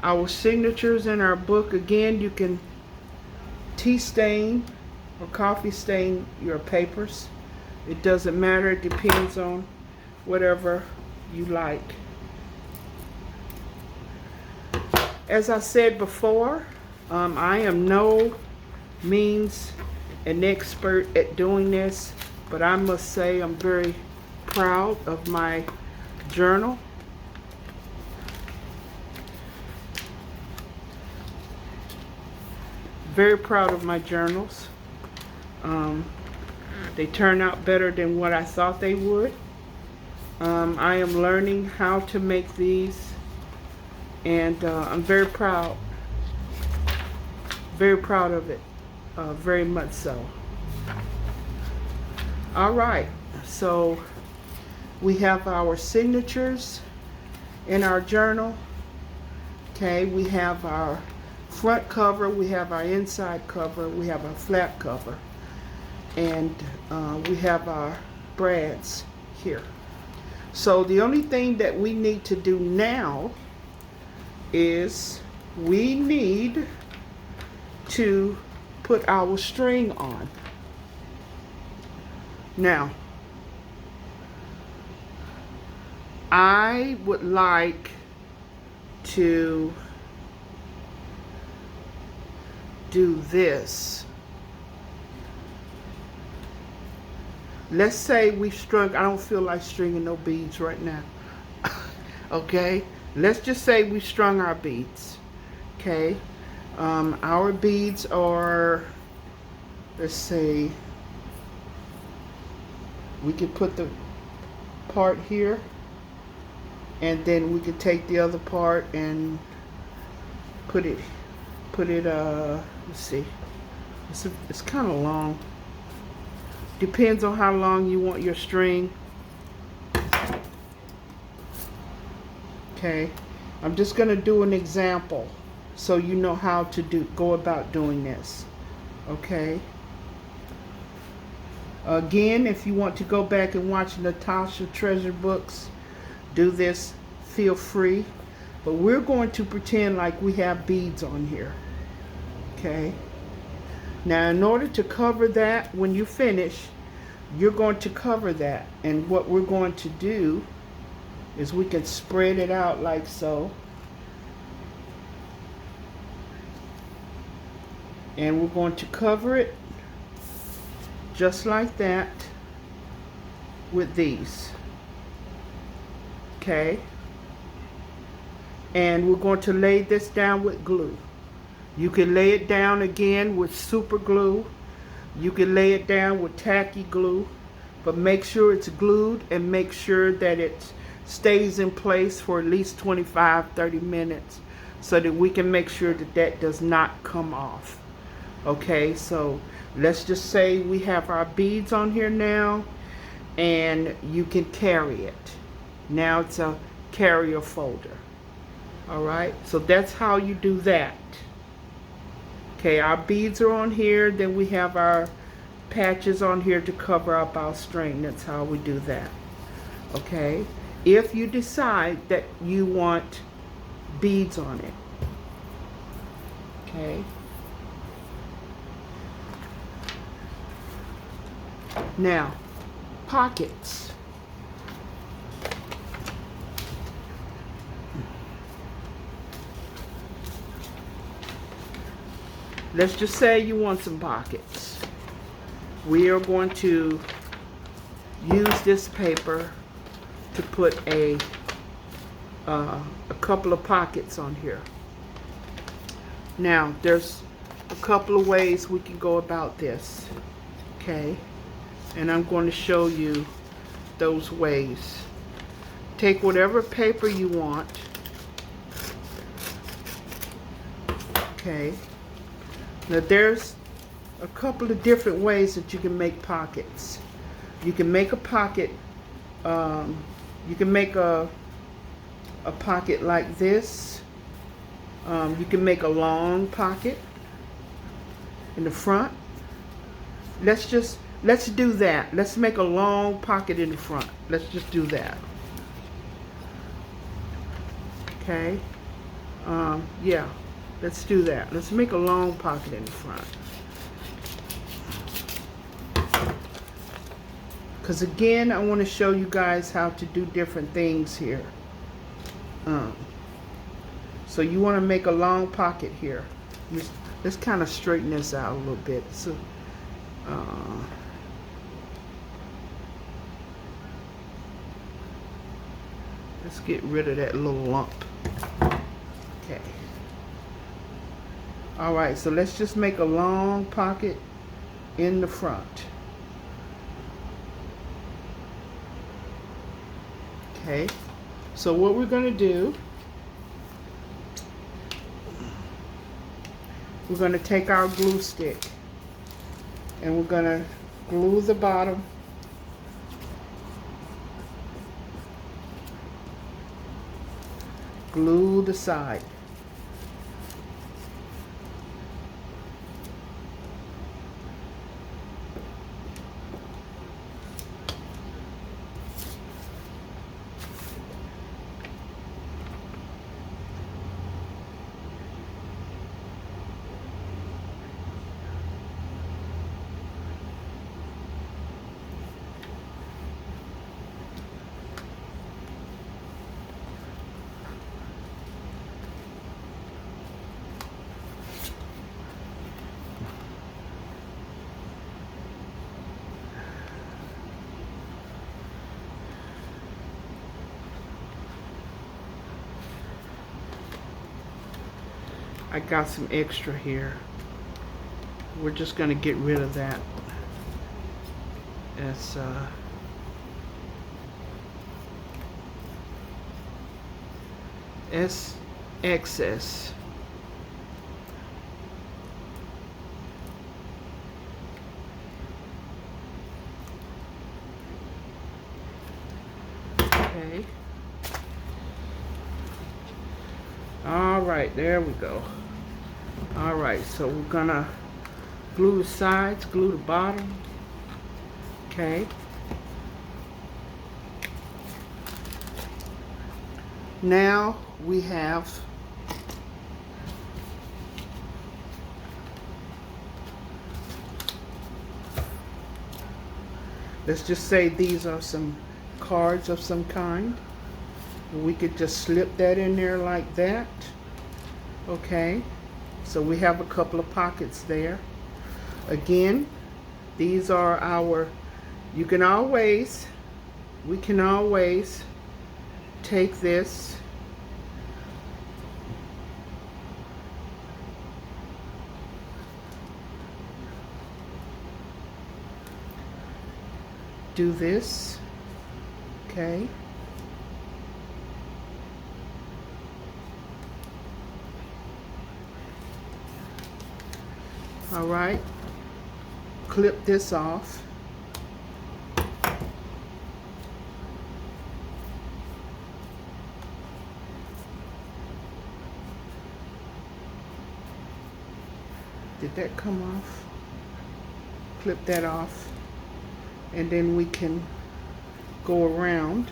our signatures in our book. Again, you can tea stain or coffee stain your papers It doesn't matter. It depends on whatever you like. As I said before, I am no means an expert at doing this, but I must say I'm very proud of my journal. Very proud of my journals. They turn out better than what I thought they would. I am learning how to make these, and I'm very proud of it, very much so. All right, so we have our signatures in our journal. Okay, we have our front cover, we have our inside cover, we have our flap cover, and we have our brads here. So the only thing that we need to do now is we need to put our string on. Now, I would like to do this. Let's say we strung, I don't feel like stringing no beads right now. Okay, let's just say we strung our beads. Okay, our beads are, let's say, we could put the part here, and then we could take the other part and put it let's see, it's kind of long. Depends on how long you want your string. Okay, I'm just gonna do an example so you know how to go about doing this. Okay, again, if you want to go back and watch Natasha Treasure Books, do this, feel free. But we're going to pretend like we have beads on here. Okay, now in order to cover that, when you finish, you're going to cover that, and what we're going to do is we can spread it out like so, and we're going to cover it just like that with these. Okay, and we're going to lay this down with glue. You can lay it down again with super glue. You can lay it down with tacky glue, but make sure it's glued and make sure that it stays in place for at least 25-30 minutes so that we can make sure that that does not come off. Okay, so let's just say we have our beads on here now, and you can carry it. Now it's a carrier folder. All right, so that's how you do that. Okay, our beads are on here, then we have our patches on here to cover up our string. That's how we do that. Okay, if you decide that you want beads on it. Okay, now pockets. Let's just say you want some pockets. We are going to use this paper to put a couple of pockets on here. Now, there's a couple of ways we can go about this. Okay, and I'm going to show you those ways. Take whatever paper you want. Okay. Now there's a couple of different ways that you can make pockets. You can make a pocket, you can make a pocket like this. You can make a long pocket in the front. Let's do that. Let's make a long pocket in the front. Let's just do that. Okay. Yeah. Let's do that. Let's make a long pocket in the front. because again, I want to show you guys how to do different things here. So you want to make a long pocket here. Let's kind of straighten this out a little bit. So let's get rid of that little lump. Okay. All right, so let's just make a long pocket in the front. Okay, so what we're going to do, we're going to take our glue stick and we're going to glue the bottom glue the side. I got some extra here. We're just going to get rid of that. It's excess. Okay. All right, there we go. All right, so we're gonna glue the sides, glue the bottom. Okay. Now we have let's just say these are some cards of some kind. We could just slip that in there like that. Okay, so we have a couple of pockets there. Again, these are our, we can always take this do this. Okay. All right, clip this off. Did that come off? Clip that off, and then we can go around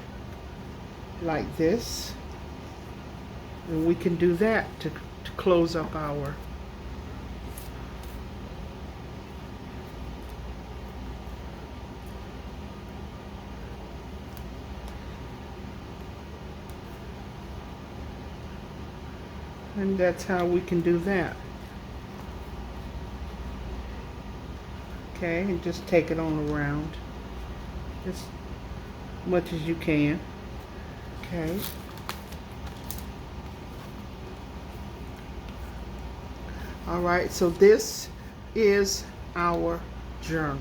like this, and we can do that to close up our and that's how we can do that. Okay, and just take it on around as much as you can. Okay. All right, so this is our journal.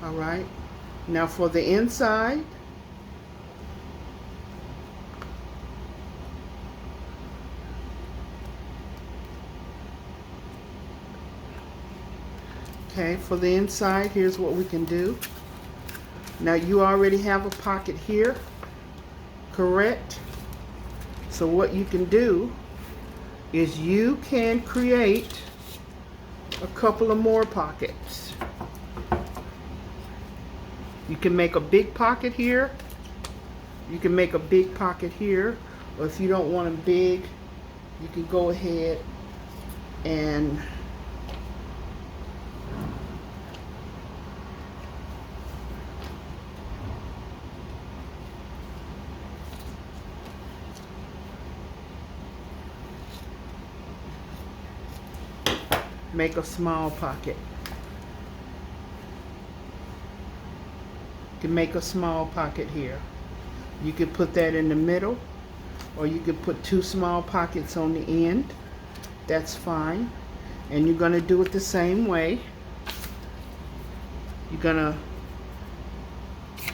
All right, now for the inside, okay, for the inside, here's what we can do. Now you already have a pocket here, correct? So what you can do is you can create a couple of more pockets. You can make a big pocket here. You can make a big pocket here. Or if you don't want them big, you can go ahead and make a small pocket. You can make a small pocket here. You could put that in the middle, or you could put 2 small pockets on the end. That's fine. And you're going to do it the same way. You're going to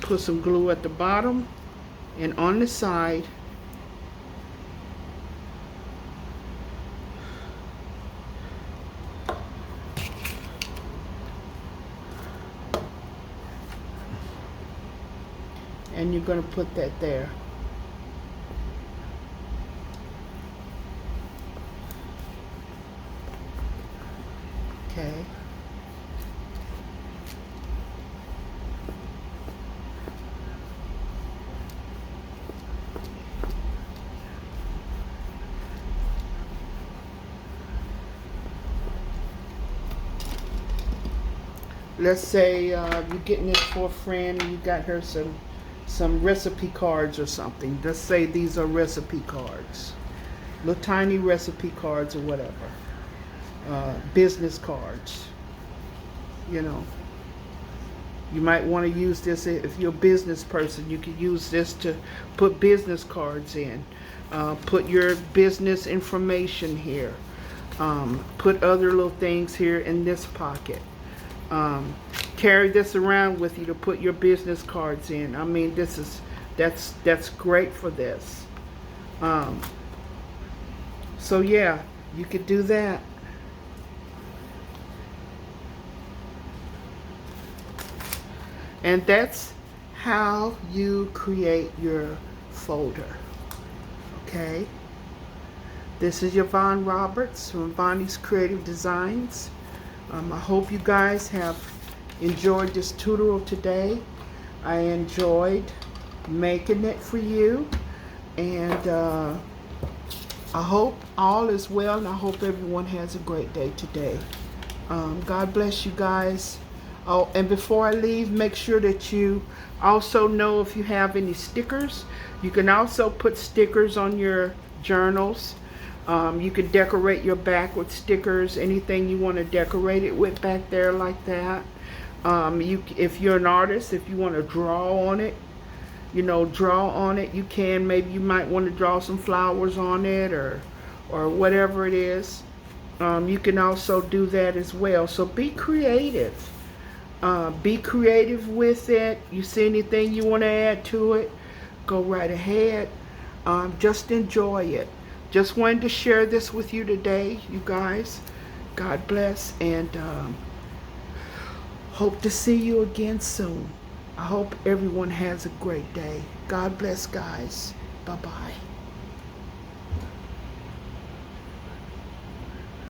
put some glue at the bottom and on the side. And you're going to put that there. Okay. Let's say you're getting this for a friend and you got her some recipe cards or something. Let's say these are recipe cards. Little tiny recipe cards or whatever. Business cards. You know. You might want to use this if you're a business person. You could use this to put business cards in. Put your business information here. Put other little things here in this pocket. Carry this around with you to put your business cards in. I mean, that's great for this. So yeah, you could do that. And that's how you create your folder. Okay? This is Yvonne Roberts from Vonnie's Creative Designs. I hope you guys have enjoyed this tutorial today. I enjoyed making it for you. And I hope all is well, and I hope everyone has a great day today. God bless you guys. Oh, and before I leave, make sure that you also know if you have any stickers. You can also put stickers on your journals. You can decorate your back with stickers, anything you want to decorate it with back there like that. If you're an artist, if you want to draw on it, you can. Maybe you might want to draw some flowers on it or whatever it is. You can also do that as well. So be creative. Be creative with it. You see anything you want to add to it, go right ahead. Just enjoy it. Just wanted to share this with you today, you guys. God bless, and hope to see you again soon. I hope everyone has a great day. God bless, guys. Bye-bye.